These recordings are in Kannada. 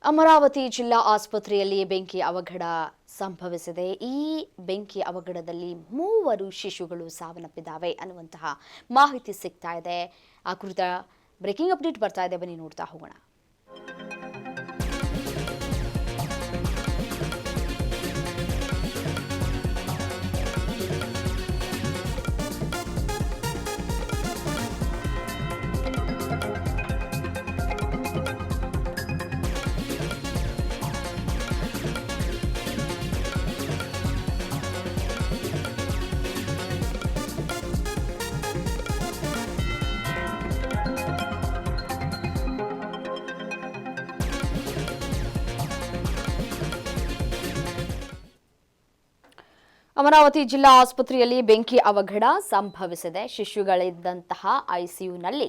ಅಮರಾವತಿ ಜಿಲ್ಲಾ ಆಸ್ಪತ್ರೆಯಲ್ಲಿ ಬೆಂಕಿ ಅವಘಡ ಸಂಭವಿಸಿದೆ. ಈ ಬೆಂಕಿ ಅವಘಡದಲ್ಲಿ 3 ಶಿಶುಗಳು ಸಾವನ್ನಪ್ಪಿದ್ದಾವೆ ಅನ್ನುವಂತಹ ಮಾಹಿತಿ ಸಿಗ್ತಾ ಇದೆ. ಆ ಕುರಿತ ಬ್ರೇಕಿಂಗ್ ಅಪ್ಡೇಟ್ ಬರ್ತಾ ಇದೆ, ಬನ್ನಿ ನೋಡ್ತಾ ಹೋಗೋಣ. ಅಮರಾವತಿ ಜಿಲ್ಲಾ ಆಸ್ಪತ್ರೆಯಲ್ಲಿ ಬೆಂಕಿ ಅವಘಡ ಸಂಭವಿಸಿದೆ. ಶಿಶುಗಳಿದ್ದಂತಹ ಐಸಿಯುನಲ್ಲಿ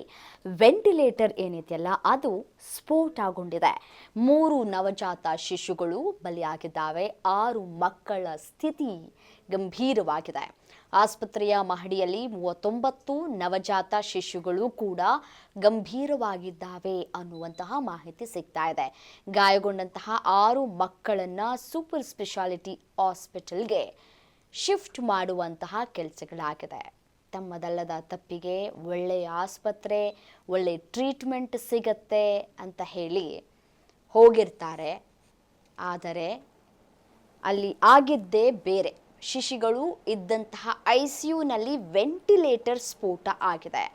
ವೆಂಟಿಲೇಟರ್ ಏನಿದೆಯಲ್ಲ ಅದು ಸ್ಫೋಟಗೊಂಡಿದೆ. 3 ನವಜಾತ ಶಿಶುಗಳು ಬಲಿಯಾಗಿದ್ದಾವೆ. 6 ಮಕ್ಕಳ ಸ್ಥಿತಿ ಗಂಭೀರವಾಗಿದೆ. ಆಸ್ಪತ್ರೆಯ ಮಹಡಿಯಲ್ಲಿ 39 ನವಜಾತ ಶಿಶುಗಳು ಕೂಡ ಗಂಭೀರವಾಗಿದ್ದಾವೆ ಅನ್ನುವಂತಹ ಮಾಹಿತಿ ಸಿಗ್ತಾ ಇದೆ. ಗಾಯಗೊಂಡಂತಹ 6 ಮಕ್ಕಳನ್ನ ಸೂಪರ್ ಸ್ಪೆಷಾಲಿಟಿ ಹಾಸ್ಪಿಟಲ್ಗೆ ಶಿಫ್ಟ್ ಮಾಡುವಂತಹ ಕೆಲಸಗಳಾಗಿದೆ. ತಮ್ಮದಲ್ಲದ ತಪ್ಪಿಗೆ ಒಳ್ಳೆಯ ಆಸ್ಪತ್ರೆ, ಒಳ್ಳೆ ಟ್ರೀಟ್ಮೆಂಟ್ ಸಿಗತ್ತೆ ಅಂತ ಹೇಳಿ ಹೋಗಿರ್ತಾರೆ. ಆದರೆ ಅಲ್ಲಿ ಆಗಿದ್ದೇ ಬೇರೆ. ಶಿಶುಗಳು ಇದ್ದಂತಹ ಐಸಿಯುನಲ್ಲಿ ವೆಂಟಿಲೇಟರ್ ಸ್ಫೋಟ ಆಗಿದೆ.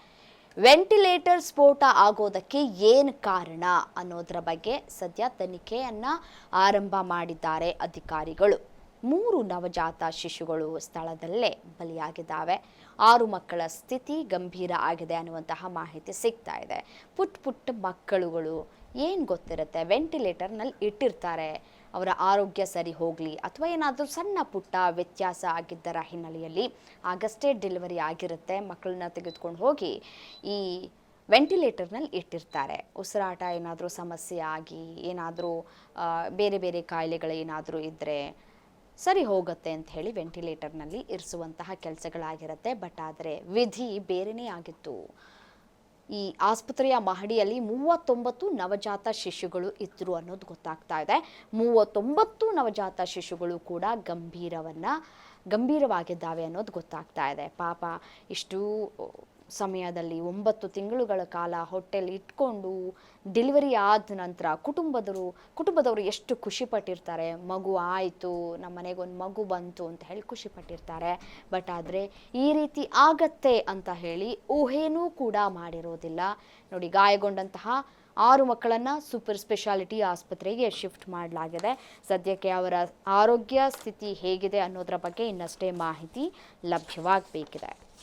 ವೆಂಟಿಲೇಟರ್ ಸ್ಫೋಟ ಆಗೋದಕ್ಕೆ ಏನು ಕಾರಣ ಅನ್ನೋದರ ಬಗ್ಗೆ ಸದ್ಯ ತನಿಖೆಯನ್ನು ಆರಂಭ ಮಾಡಿದ್ದಾರೆ ಅಧಿಕಾರಿಗಳು. 3 ನವಜಾತ ಶಿಶುಗಳು ಸ್ಥಳದಲ್ಲೇ ಬಲಿಯಾಗಿದ್ದಾವೆ. 6 ಮಕ್ಕಳ ಸ್ಥಿತಿ ಗಂಭೀರ ಆಗಿದೆ ಅನ್ನುವಂತಹ ಮಾಹಿತಿ ಸಿಗ್ತಾ ಇದೆ. ಪುಟ್ಟ ಮಕ್ಕಳುಗಳು ಏನು ಗೊತ್ತಿರುತ್ತೆ, ವೆಂಟಿಲೇಟರ್ನಲ್ಲಿ ಇಟ್ಟಿರ್ತಾರೆ. ಅವರ ಆರೋಗ್ಯ ಸರಿ ಹೋಗಲಿ ಅಥವಾ ಏನಾದರೂ ಸಣ್ಣ ಪುಟ್ಟ ವ್ಯತ್ಯಾಸ ಆಗಿದ್ದರ ಹಿನ್ನೆಲೆಯಲ್ಲಿ ಆಗಷ್ಟೇ ಡೆಲಿವರಿ ಆಗಿರುತ್ತೆ. ಮಕ್ಕಳನ್ನ ತೆಗೆದುಕೊಂಡು ಹೋಗಿ ಈ ವೆಂಟಿಲೇಟರ್ನಲ್ಲಿ ಇಟ್ಟಿರ್ತಾರೆ. ಉಸಿರಾಟ ಏನಾದರೂ ಸಮಸ್ಯೆ ಆಗಿ ಏನಾದರೂ ಬೇರೆ ಬೇರೆ ಕಾಯಿಲೆಗಳೇನಾದರೂ ಇದ್ದರೆ ಸರಿ ಹೋಗುತ್ತೆ ಅಂತ ಹೇಳಿ ವೆಂಟಿಲೇಟರ್ನಲ್ಲಿ ಇರಿಸುವಂತಹ ಕೆಲಸಗಳಾಗಿರುತ್ತೆ. ಬಟ್ ಆದರೆ ವಿಧಿ ಬೇರೆಯೇ ಆಗಿತ್ತು. ಈ ಆಸ್ಪತ್ರೆಯ ಮಹಡಿಯಲ್ಲಿ 39 ನವಜಾತ ಶಿಶುಗಳು ಇದ್ರು ಅನ್ನೋದು ಗೊತ್ತಾಗ್ತಾ ಇದೆ. 39 ನವಜಾತ ಶಿಶುಗಳು ಕೂಡ ಗಂಭೀರವಾಗಿದ್ದಾವೆ ಅನ್ನೋದು ಗೊತ್ತಾಗ್ತಾ ಇದೆ. ಪಾಪ ಇಷ್ಟು ಸಮಯದಲ್ಲಿ 9 ತಿಂಗಳುಗಳ ಕಾಲ ಹೊಟ್ಟೆಲಿ ಇಟ್ಕೊಂಡು ಡೆಲಿವರಿ ಆದ ನಂತರ ಕುಟುಂಬದವರು ಎಷ್ಟು ಖುಷಿ ಪಟ್ಟಿರ್ತಾರೆ. ಮಗು ಆಯಿತು, ನಮ್ಮ ಮನೆಗೊಂದು ಮಗು ಬಂತು ಅಂತ ಹೇಳಿ ಖುಷಿ ಪಟ್ಟಿರ್ತಾರೆ. ಬಟ್ ಆದರೆ ಈ ರೀತಿ ಆಗತ್ತೆ ಅಂತ ಹೇಳಿ ಊಹೆನೂ ಕೂಡ ಮಾಡಿರೋದಿಲ್ಲ. ನೋಡಿ, ಗಾಯಗೊಂಡಂತಹ 6 ಮಕ್ಕಳನ್ನು ಸೂಪರ್ ಸ್ಪೆಷಾಲಿಟಿ ಆಸ್ಪತ್ರೆಗೆ ಶಿಫ್ಟ್ ಮಾಡಲಾಗಿದೆ. ಸದ್ಯಕ್ಕೆ ಅವರ ಆರೋಗ್ಯ ಸ್ಥಿತಿ ಹೇಗಿದೆ ಅನ್ನೋದರ ಬಗ್ಗೆ ಇನ್ನಷ್ಟೇ ಮಾಹಿತಿ ಲಭ್ಯವಾಗಬೇಕಿದೆ.